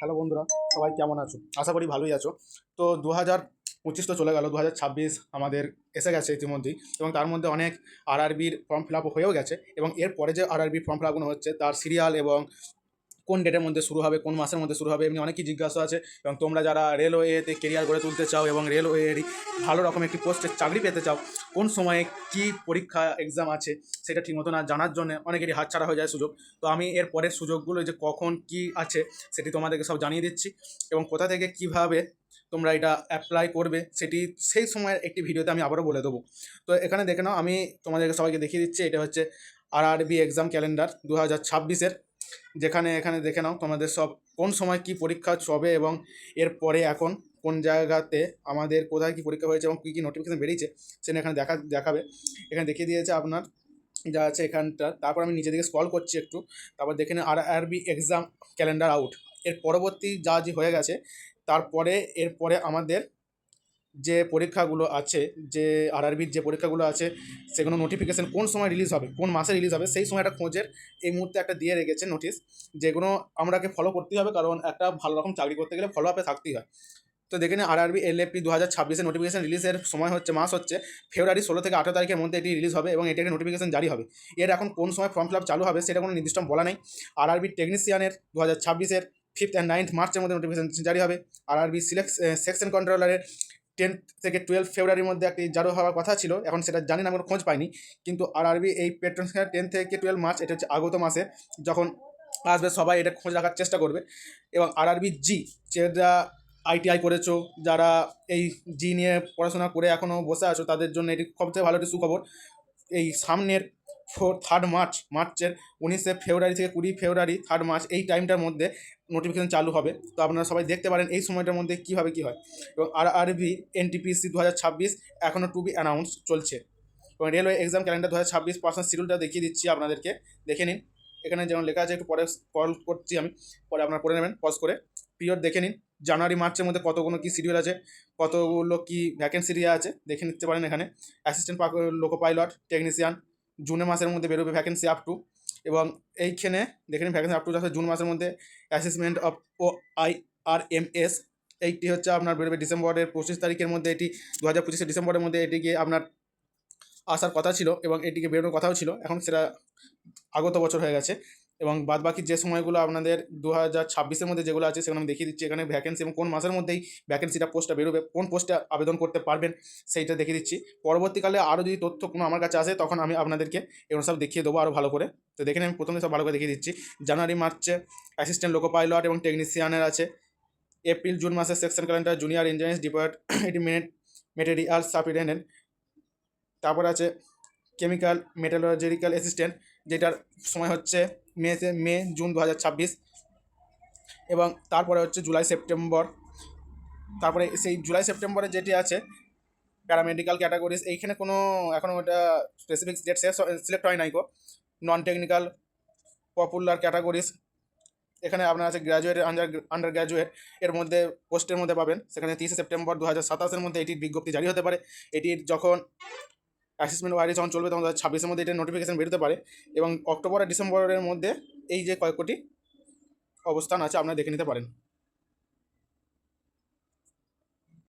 Hello বন্ধুরা, সবাই কেমন আছো? আশা করি ভালোই আছো। তো 2025 তো চলে গেল, 2026 আমাদের এসে গেছে ইতিমধ্যেই, এবং তার মধ্যে অনেক আরআরবির ফর্ম ফিল আপ হয়েও গেছে। এবং এর পরে যে আরআরবির ফর্ম ফিল আপগুলো হচ্ছে তার সিরিয়াল এবং কোন ডেটের মধ্যে শুরু হবে, কোন মাসের মধ্যে শুরু হবে, এমনি অনেকই জিজ্ঞাসা আছে। এবং তোমরা যারা রেলওয়েতে কেরিয়ার গড়ে তুলতে চাও এবং রেলওয়েরই ভালো রকম একটি পোস্টের চাকরি পেতে চাও, কোন সময়ে কি পরীক্ষা এক্সাম আছে সেটা ঠিকমতো না জানার জন্য অনেকেরই হাতছাড়া হয়ে যায় সুযোগ। তো আমি এর পরের সুযোগগুলো যে কখন কি আছে সেটি তোমাদেরকে সব জানিয়ে দিচ্ছি, এবং কোথা থেকে কিভাবে তোমরা এটা অ্যাপ্লাই করবে সেটি সেই সময়ের একটি ভিডিওতে আমি আবারও বলে দেবো। তো এখানে দেখে নাও, আমি তোমাদেরকে সবাইকে দেখিয়ে দিচ্ছি। এটা হচ্ছে আরআরবি এক্সাম ক্যালেন্ডার 2026-এর, যেখানে এখানে দেখে নাও তোমাদের সব কোন সময় কি পরীক্ষা হবে এবং এরপরে এখন কোন জায়গাতে আমাদের কোথায় কি পরীক্ষা হয়েছে এবং কী কী নোটিফিকেশন বেরিয়েছে সেটা এখানে দেখাবে। এখানে দেখিয়ে দিয়েছে আপনার যা আছে এখানটা। তারপর আমি নিচে দিকে স্ক্রল করছি একটু, তারপর দেখে নিন আরআরবি এক্সাম ক্যালেন্ডার আউট। এর পরবর্তী যা যে হয়ে গেছে, তারপরে এরপরে আমাদের যে পরীক্ষাগুলো আছে, যে আরআরবির যে পরীক্ষাগুলো আছে সেগুলো নোটিফিকেশান কোন সময় রিলিজ হবে, কোন মাসে রিলিজ হবে, সেই সময়টা খোঁজের এই মুহূর্তে একটা দিয়ে রেখেছে নোটিশ, যেগুলো আমরাকে ফলো করতেই হবে, কারণ একটা ভালো রকম চাকরি করতে গেলে ফলো আপে থাকতেই হয়। তো দেখে নিন আরআরবি এলএপি 2026-এর নোটিফিকেশান রিলিজের সময় হচ্ছে, মাস হচ্ছে ফেব্রুয়ারি 16 থেকে 18 তারিখের মধ্যে এটি রিলিজ হবে এবং এটি একটা নোটিফিকেশান জারি হবে। এর এখন কোন সময় ফর্ম ফিল আপ চালু হবে সেটা কোনো নির্দিষ্ট বলা নেই। আরআরবি টেকনিশিয়ানের 2026-এর 5th অ্যান্ড 9th মার্চের মধ্যে নোটিফিকেশান জারি হবে। আরআরবি সেকশন কন্ট্রোলারের 10 থেকে 12 ফেব্রুয়ারির মধ্যে একটি জারি হওয়ার কথা ছিল, এখন সেটা জানি না, আমরা খোঁজ পাইনি। কিন্তু আরআরবি এই পেট্রোল 10 থেকে 12 মার্চ, এটা হচ্ছে আগত মাসে যখন আসবে, সবাই এটা খোঁজ রাখার চেষ্টা করবে। এবং আরআরবি জি, যেটা আইটিআই করেছো, যারা এই জি নিয়ে পড়াশোনা করে এখনও বসে আছো, তাদের জন্য এটি সবচেয়ে ভালো একটি সুখবর। এই সামনের 3rd মার্চের 19শে ফেব্রুয়ারি থেকে 20 ফেব্রুয়ারি 3rd মার্চ এই টাইমটার মধ্যে নোটিফিকেশান চালু হবে। তো আপনারা সবাই দেখতে পারেন এই সময়টার মধ্যে কীভাবে কী হয়। এবং আরআরবি এনটিপিসি 2026 এখনও টু বি অ্যানাউন্স চলছে। এবং রেলওয়ে এক্সাম ক্যালেন্ডার 2026 পার্সেন্ট শিডিউলটা দেখিয়ে দিচ্ছি আপনাদেরকে, দেখে নিন। এখানে যেমন লেখা আছে, একটু পরে কল করছি আমি, পরে আপনারা পড়ে নেবেন পজ করে। পিরিয়ড দেখে নিন, জানুয়ারি মার্চের মধ্যে কতগুলো কী শিডিউল আছে, কতগুলো কী ভ্যাকেন্সি দেওয়া আছে দেখে নিতে পারেন। এখানে অ্যাসিস্ট্যান্ট লোকো পাইলট টেকনিশিয়ান জুনে মাসের মধ্যে বেরোবে ভ্যাকেন্সি আপ টু। এবং এইখানে দেখে নিন ভ্যাকেন্সি আপ টু জুন মাসের মধ্যে। অ্যাসেসমেন্ট অফ OIRMS এইটি হচ্ছে আপনার বেরোবে ডিসেম্বরের 25 তারিখের মধ্যে। এটি 2025 ডিসেম্বরের মধ্যে এটিকে আপনার আসার কথা ছিল এবং এটিকে বেরোনোর কথাও ছিল, এখন সেটা আগত বছর হয়ে গেছে। এবং বাদবাকি যে সময়গুলো আপনাদের 2026-এর মধ্যে যেগুলো আছে সেগুলো আমি দেখিয়ে দিচ্ছি এখানে ভ্যাকেন্সি, এবং কোন মাসের মধ্যেই ভ্যাকেন্সিটা পোস্টটা বেরোবে, কোন পোস্টে আবেদন করতে পারবেন সেইটা দেখিয়ে দিচ্ছি। পরবর্তীকালে আরও যদি তথ্য কোনো আমার কাছে আসে তখন আমি আপনাদেরকে এগুলো সব দেখিয়ে দেবো আরও ভালো করে। তো দেখে আমি প্রথমে সব ভালো করে দেখিয়ে দিচ্ছি। জানুয়ারি মার্চে অ্যাসিস্ট্যান্ট লোকো পাইলট এবং টেকনিশিয়ানের আছে। এপ্রিল জুন মাসে section calendar junior engineers depart এটি মেটেরিয়াল সাপিডেন্ট। তারপর আছে কেমিক্যাল মেটালজিক্যাল অ্যাসিস্ট্যান্ট, যেটার সময় হচ্ছে মে জুন 2026। এবং তারপরে হচ্ছে জুলাই সেপ্টেম্বর। তারপরে সেই জুলাই সেপ্টেম্বরে যেটি আছে প্যারামেডিক্যাল ক্যাটাগরিজ, এইখানে কোনো এখনও ওটা স্পেসিফিক ডেট সিলেক্ট হয় নাই গো। নন টেকনিক্যাল পপুলার ক্যাটাগরিজ, এখানে আপনার আছে গ্র্যাজুয়েট আন্ডার গ্র্যাজুয়েট, এর মধ্যে পোস্টের মধ্যে পাবেন। সেখানে 30 সেপ্টেম্বর 2027-এর মধ্যে এটির বিজ্ঞপ্তি জারি হতে পারে। এটির যখন অ্যাসেসমেন্ট ওয়াইডি যখন চলবে তখন 2026-এর মধ্যে এটার নোটিফিকেশান বেরোতে পারে। এবং অক্টোবর আর ডিসেম্বরের মধ্যে এই যে কয়েকটি অবস্থান আছে আপনারা দেখে নিতে পারেন।